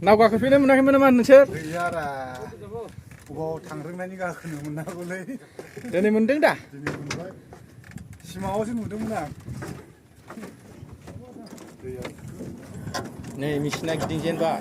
नाव गाखोफेरनो मोनाखैमोन नामा नोंसोर? गैयारा बबाव थांरोंनायनि गाखोनो मोनागौलै दिनै मोनदों दा? दिनै मोनबाय सिमाङावसो नुदोंमोन आं नै मेचिना गिदिंजेनबाय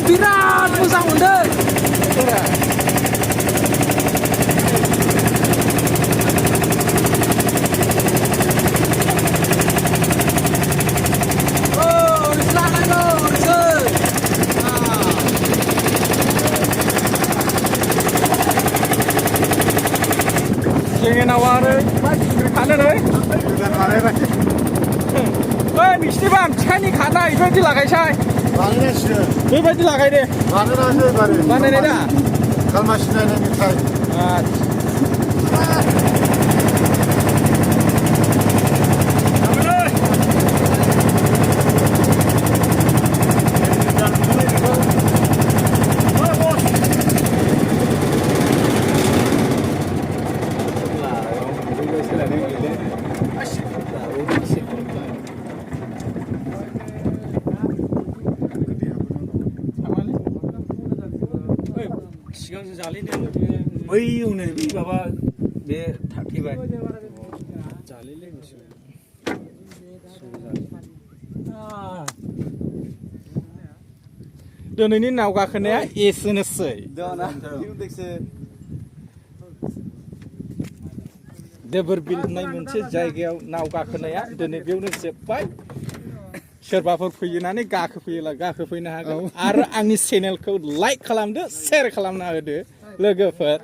birat moजां मोनदों जोंनि नावा आरो खानो नै ओइ नोंसिनिबा आमथिखानि खाना बेबायदि लागायसाय बानायनांसिगोन बेबायदि लागाय दे बानायनांसै बानायनाय दा खालमासि नायनायनिफ्राय सिगांसो जालायदों बैयावनो बे माबा बे थाथेबाय जालायलाय दिनैनि नाव गाखोनाया एसेनोसै देबोरबिल होननाय मोनसे जायगायाव नाव गाखोनाया दिनै बेयावनो जोब्बाय सोरबाफोर फैनानै गाखोफैनो हागोन आरो आंनि चेनेलखौ लाइक खालामदो शेयार खालामना होदो लोगोफोर